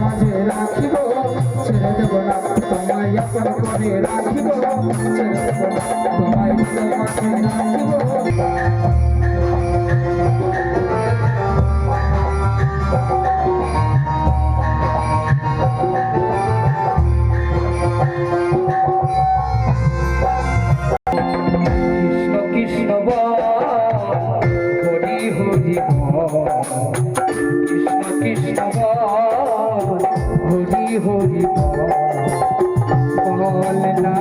মাঝে রাখিব ছেড়ে দেব না তোমায় আপন করে রাখিব ছেড়ে দেব না তোমায় মাঝে রাখিব কৃষ্ণ হরি হরি বল না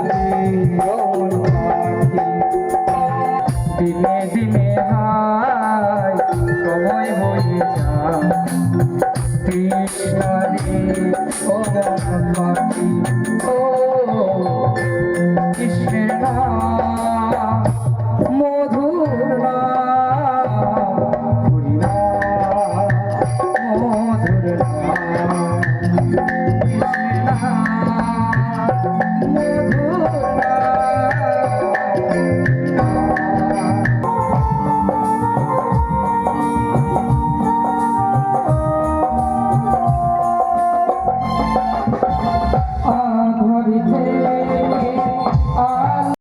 দিনে দিনে হায় সময় হয়ে যায় কৃষ্ণ রে ও